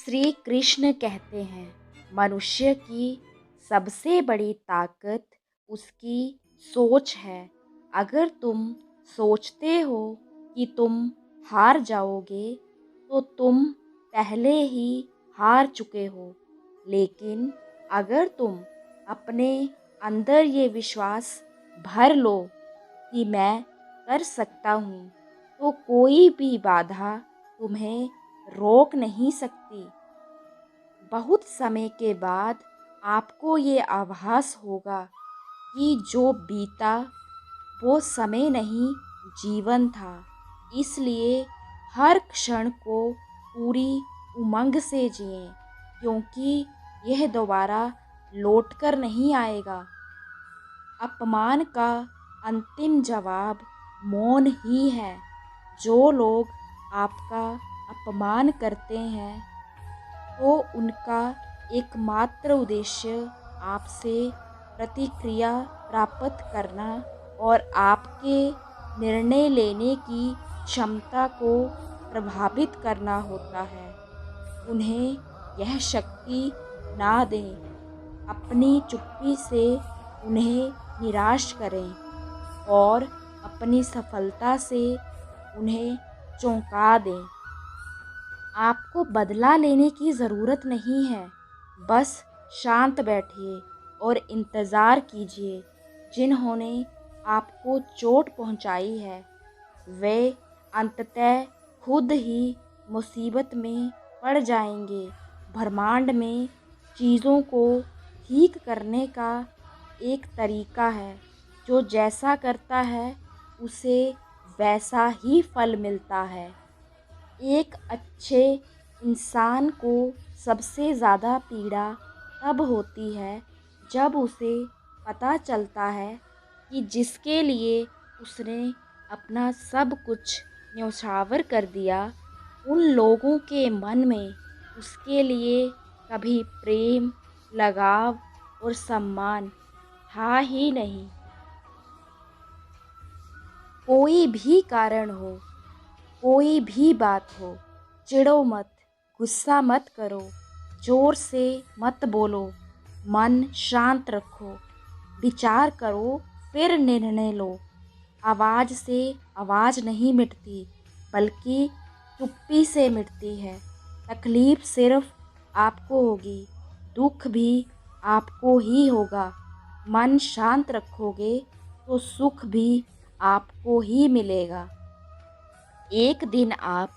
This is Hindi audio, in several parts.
श्री कृष्ण कहते हैं, मनुष्य की सबसे बड़ी ताकत उसकी सोच है। अगर तुम सोचते हो कि तुम हार जाओगे, तो तुम पहले ही हार चुके हो। लेकिन अगर तुम अपने अंदर ये विश्वास भर लो कि मैं कर सकता हूँ, तो कोई भी बाधा तुम्हें रोक नहीं सकती। बहुत समय के बाद आपको ये आभास होगा कि जो बीता वो समय नहीं, जीवन था। इसलिए हर क्षण को पूरी उमंग से जिएं, क्योंकि यह दोबारा लौटकर नहीं आएगा। अपमान का अंतिम जवाब मौन ही है। जो लोग आपका अपमान करते हैं, तो उनका एकमात्र उद्देश्य आपसे प्रतिक्रिया प्राप्त करना और आपके निर्णय लेने की क्षमता को प्रभावित करना होता है। उन्हें यह शक्ति ना दें। अपनी चुप्पी से उन्हें निराश करें और अपनी सफलता से उन्हें चौंका दें। आपको बदला लेने की ज़रूरत नहीं है। बस शांत बैठिए और इंतज़ार कीजिए। जिन्होंने आपको चोट पहुंचाई है, वे अंततः खुद ही मुसीबत में पड़ जाएंगे। ब्रह्मांड में चीज़ों को ठीक करने का एक तरीका है। जो जैसा करता है, उसे वैसा ही फल मिलता है। एक अच्छे इंसान को सबसे ज़्यादा पीड़ा तब होती है जब उसे पता चलता है कि जिसके लिए उसने अपना सब कुछ न्यौछावर कर दिया, उन लोगों के मन में उसके लिए कभी प्रेम, लगाव और सम्मान था ही नहीं। कोई भी कारण हो, कोई भी बात हो, चिढ़ो मत, गुस्सा मत करो, जोर से मत बोलो, मन शांत रखो, विचार करो, फिर निर्णय लो। आवाज़ से आवाज़ नहीं मिटती, बल्कि चुप्पी से मिटती है। तकलीफ सिर्फ आपको होगी, दुख भी आपको ही होगा। मन शांत रखोगे तो सुख भी आपको ही मिलेगा। एक दिन आप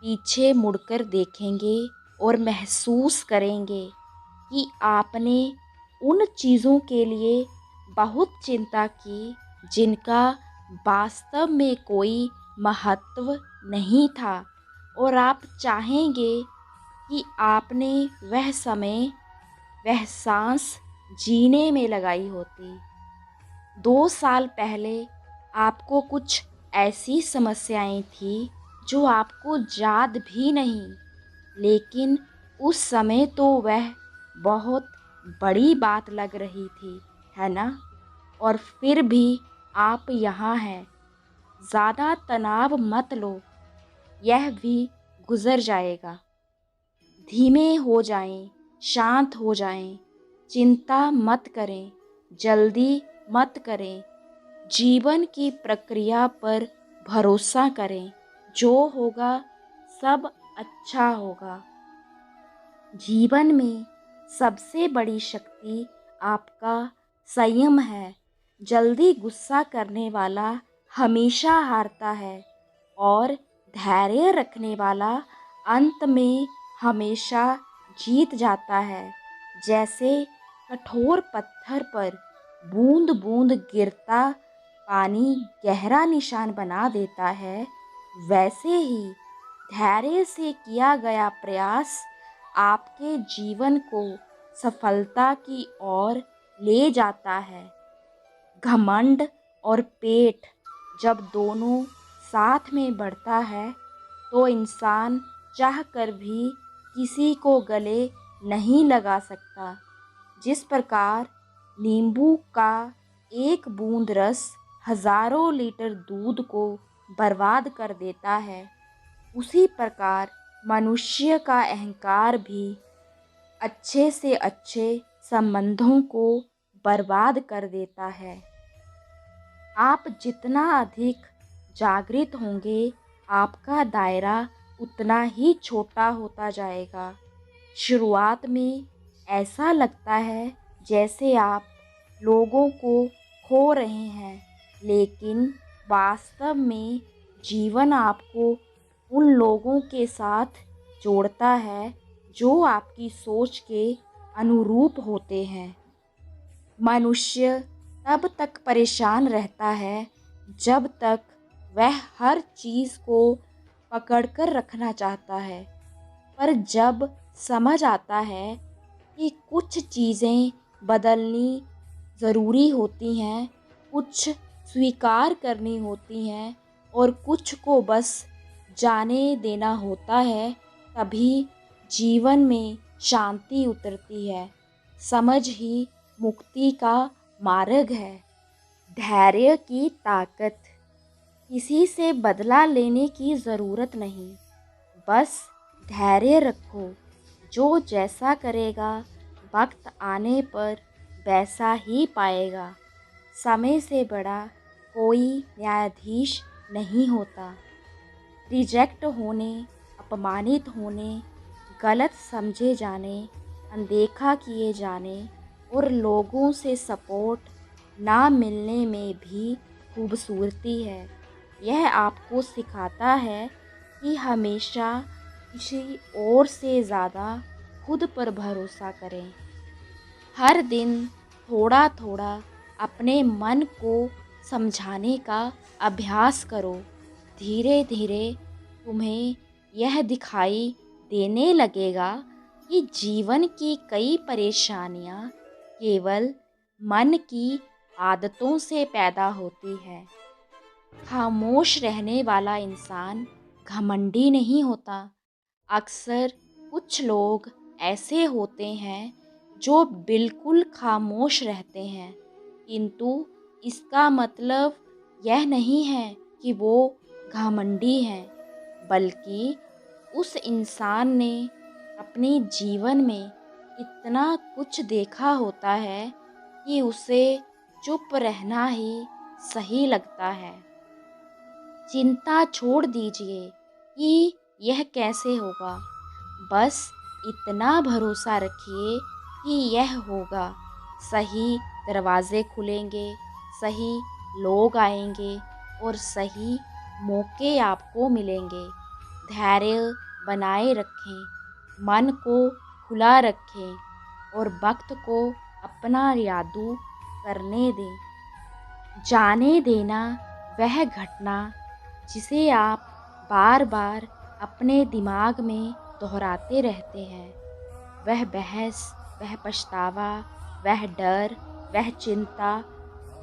पीछे मुड़कर देखेंगे और महसूस करेंगे कि आपने उन चीज़ों के लिए बहुत चिंता की जिनका वास्तव में कोई महत्व नहीं था, और आप चाहेंगे कि आपने वह समय, वह सांस जीने में लगाई होती। 2 साल पहले आपको कुछ ऐसी समस्याएं थी जो आपको याद भी नहीं, लेकिन उस समय तो वह बहुत बड़ी बात लग रही थी, है ना? और फिर भी आप यहाँ हैं। ज़्यादा तनाव मत लो, यह भी गुज़र जाएगा। धीमे हो जाएं, शांत हो जाएं, चिंता मत करें, जल्दी मत करें। जीवन की प्रक्रिया पर भरोसा करें। जो होगा सब अच्छा होगा। जीवन में सबसे बड़ी शक्ति आपका संयम है। जल्दी गुस्सा करने वाला हमेशा हारता है, और धैर्य रखने वाला अंत में हमेशा जीत जाता है। जैसे कठोर पत्थर पर बूंद बूंद गिरता पानी गहरा निशान बना देता है, वैसे ही धैर्य से किया गया प्रयास आपके जीवन को सफलता की ओर ले जाता है। घमंड और पेट जब दोनों साथ में बढ़ता है, तो इंसान चाहकर भी किसी को गले नहीं लगा सकता। जिस प्रकार नींबू का एक बूंद रस हजारों लीटर दूध को बर्बाद कर देता है, उसी प्रकार मनुष्य का अहंकार भी अच्छे से अच्छे संबंधों को बर्बाद कर देता है। आप जितना अधिक जागृत होंगे, आपका दायरा उतना ही छोटा होता जाएगा। शुरुआत में ऐसा लगता है जैसे आप लोगों को खो रहे हैं, लेकिन वास्तव में जीवन आपको उन लोगों के साथ जोड़ता है जो आपकी सोच के अनुरूप होते हैं। मनुष्य तब तक परेशान रहता है जब तक वह हर चीज़ को पकड़कर रखना चाहता है, पर जब समझ आता है कि कुछ चीज़ें बदलनी ज़रूरी होती हैं, कुछ स्वीकार करनी होती हैं और कुछ को बस जाने देना होता है, तभी जीवन में शांति उतरती है। समझ ही मुक्ति का मार्ग है। धैर्य की ताकत। किसी से बदला लेने की ज़रूरत नहीं, बस धैर्य रखो। जो जैसा करेगा, वक्त आने पर वैसा ही पाएगा। समय से बड़ा कोई न्यायाधीश नहीं होता। रिजेक्ट होने, अपमानित होने, गलत समझे जाने, अनदेखा किए जाने और लोगों से सपोर्ट ना मिलने में भी खूबसूरती है। यह आपको सिखाता है कि हमेशा किसी और से ज़्यादा खुद पर भरोसा करें। हर दिन थोड़ा थोड़ा अपने मन को समझाने का अभ्यास करो। धीरे धीरे तुम्हें यह दिखाई देने लगेगा कि जीवन की कई परेशानियां केवल मन की आदतों से पैदा होती है। खामोश रहने वाला इंसान घमंडी नहीं होता। अक्सर कुछ लोग ऐसे होते हैं जो बिल्कुल खामोश रहते हैं, किंतु इसका मतलब यह नहीं है कि वो घमंडी हैं, बल्कि उस इंसान ने अपने जीवन में इतना कुछ देखा होता है कि उसे चुप रहना ही सही लगता है। चिंता छोड़ दीजिए कि यह कैसे होगा, बस इतना भरोसा रखिए कि यह होगा। सही दरवाजे खुलेंगे, सही लोग आएंगे और सही मौके आपको मिलेंगे। धैर्य बनाए रखें, मन को खुला रखें और वक्त को अपना यादू करने दें। जाने देना वह घटना जिसे आप बार बार अपने दिमाग में दोहराते रहते हैं। वह बहस, वह पछतावा, वह डर, वह चिंता,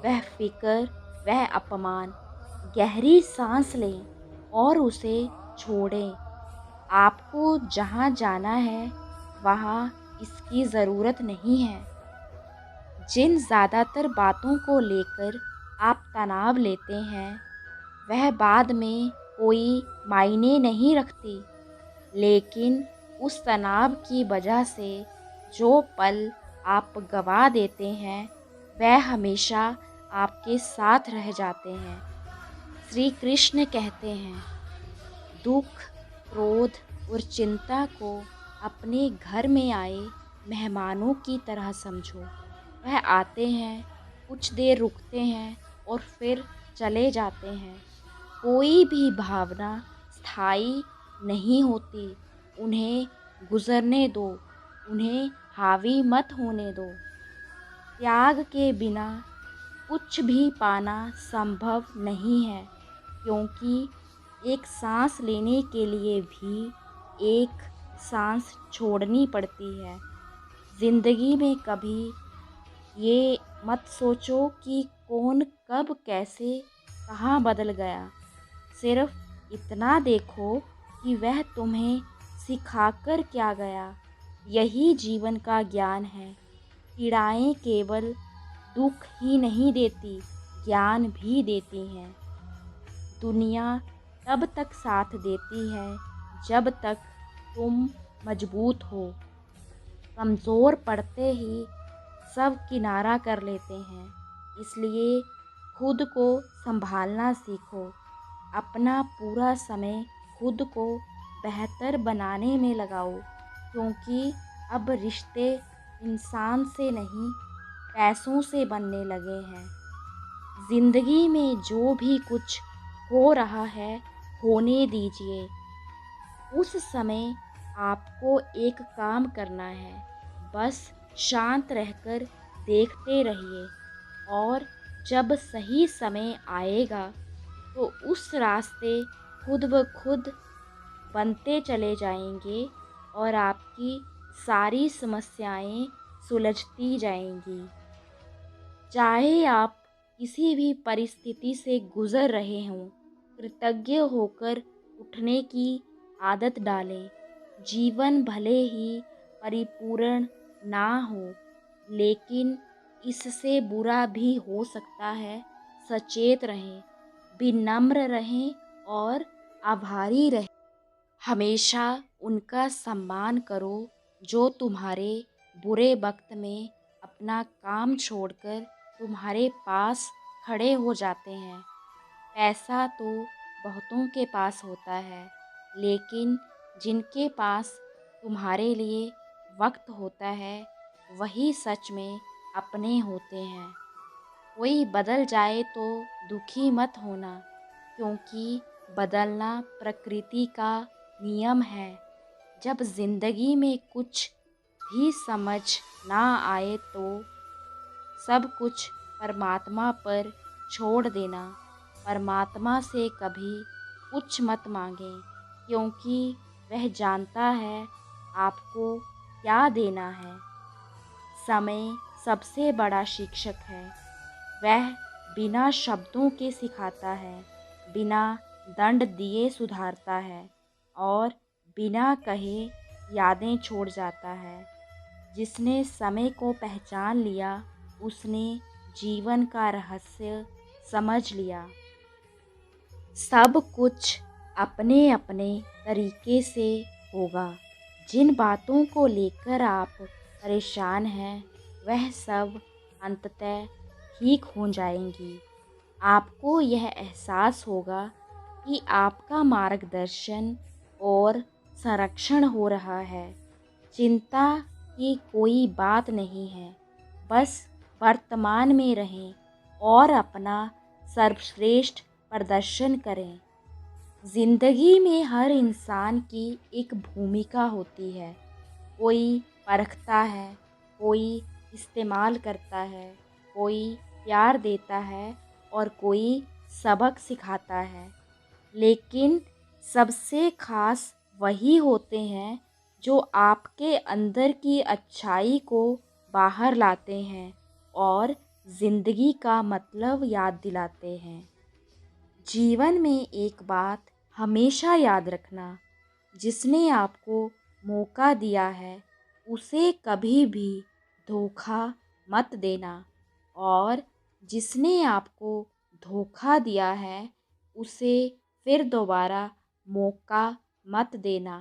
वह फिक्र, वह अपमान। गहरी सांस लें और उसे छोड़ें। आपको जहाँ जाना है वहाँ इसकी ज़रूरत नहीं है। जिन ज़्यादातर बातों को लेकर आप तनाव लेते हैं, वह बाद में कोई मायने नहीं रखती, लेकिन उस तनाव की वजह से जो पल आप गवा देते हैं, वह हमेशा आपके साथ रह जाते हैं। श्री कृष्ण कहते हैं, दुख, क्रोध और चिंता को अपने घर में आए मेहमानों की तरह समझो। वह आते हैं, कुछ देर रुकते हैं और फिर चले जाते हैं। कोई भी भावना स्थायी नहीं होती। उन्हें गुजरने दो, उन्हें हावी मत होने दो। त्याग के बिना कुछ भी पाना संभव नहीं है, क्योंकि एक सांस लेने के लिए भी एक सांस छोड़नी पड़ती है। ज़िंदगी में कभी ये मत सोचो कि कौन कब कैसे कहाँ बदल गया। सिर्फ इतना देखो कि वह तुम्हें सिखाकर क्या गया। यही जीवन का ज्ञान है। पीड़ाएं केवल दुख ही नहीं देती, ज्ञान भी देती हैं। दुनिया तब तक साथ देती है जब तक तुम मजबूत हो। कमज़ोर पड़ते ही सब किनारा कर लेते हैं, इसलिए खुद को संभालना सीखो। अपना पूरा समय खुद को बेहतर बनाने में लगाओ, क्योंकि अब रिश्ते इंसान से नहीं, पैसों से बनने लगे हैं। ज़िंदगी में जो भी कुछ हो रहा है, होने दीजिए। उस समय आपको एक काम करना है, बस शांत रहकर देखते रहिए, और जब सही समय आएगा तो उस रास्ते खुद ब खुद बनते चले जाएंगे और आपकी सारी समस्याएं सुलझती जाएंगी। चाहे आप किसी भी परिस्थिति से गुजर रहे हों, कृतज्ञ होकर उठने की आदत डालें। जीवन भले ही परिपूर्ण ना हो, लेकिन इससे बुरा भी हो सकता है। सचेत रहें, विनम्र रहें और आभारी रहें। हमेशा उनका सम्मान करो जो तुम्हारे बुरे वक्त में अपना काम छोड़कर तुम्हारे पास खड़े हो जाते हैं। पैसा तो बहुतों के पास होता है, लेकिन जिनके पास तुम्हारे लिए वक्त होता है, वही सच में अपने होते हैं। कोई बदल जाए तो दुखी मत होना, क्योंकि बदलना प्रकृति का नियम है। जब जिंदगी में कुछ भी समझ ना आए तो सब कुछ परमात्मा पर छोड़ देना। परमात्मा से कभी कुछ मत मांगें, क्योंकि वह जानता है आपको क्या देना है। समय सबसे बड़ा शिक्षक है। वह बिना शब्दों के सिखाता है, बिना दंड दिए सुधारता है और बिना कहे यादें छोड़ जाता है। जिसने समय को पहचान लिया, उसने जीवन का रहस्य समझ लिया। सब कुछ अपने अपने तरीके से होगा। जिन बातों को लेकर आप परेशान हैं, वह सब अंततः ठीक हो जाएंगी। आपको यह एहसास होगा कि आपका मार्गदर्शन और संरक्षण हो रहा है। चिंता की कोई बात नहीं है, बस वर्तमान में रहें और अपना सर्वश्रेष्ठ प्रदर्शन करें। ज़िंदगी में हर इंसान की एक भूमिका होती है। कोई परखता है, कोई इस्तेमाल करता है, कोई प्यार देता है और कोई सबक सिखाता है। लेकिन सबसे ख़ास वही होते हैं जो आपके अंदर की अच्छाई को बाहर लाते हैं और ज़िंदगी का मतलब याद दिलाते हैं। जीवन में एक बात हमेशा याद रखना, जिसने आपको मौका दिया है उसे कभी भी धोखा मत देना, और जिसने आपको धोखा दिया है उसे फिर दोबारा मौका मत देना।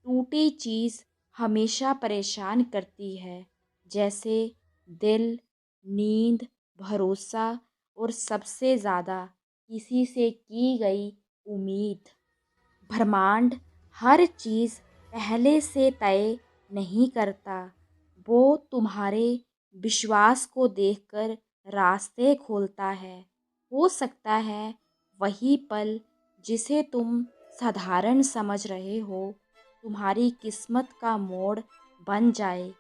टूटी चीज़ हमेशा परेशान करती है, जैसे दिल, नींद, भरोसा और सबसे ज़्यादा किसी से की गई उम्मीद। ब्रह्मांड हर चीज़ पहले से तय नहीं करता, वो तुम्हारे विश्वास को देखकर रास्ते खोलता है। हो सकता है वही पल जिसे तुम साधारण समझ रहे हो तुम्हारी किस्मत का मोड़ बन जाए।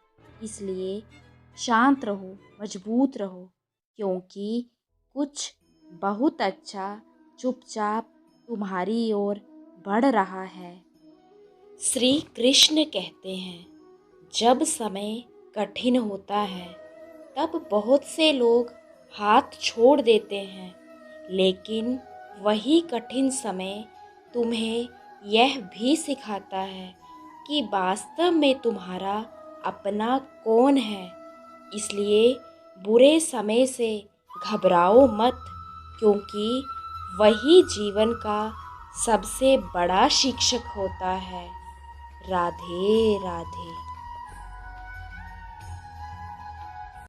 इसलिए शांत रहो, मजबूत रहो, क्योंकि कुछ बहुत अच्छा चुपचाप तुम्हारी ओर बढ़ रहा है। श्री कृष्ण कहते हैं, जब समय कठिन होता है तब बहुत से लोग हाथ छोड़ देते हैं, लेकिन वही कठिन समय तुम्हें यह भी सिखाता है कि वास्तव में तुम्हारा अपना कौन है। इसलिए बुरे समय से घबराओ मत, क्योंकि वही जीवन का सबसे बड़ा शिक्षक होता है। राधे राधे।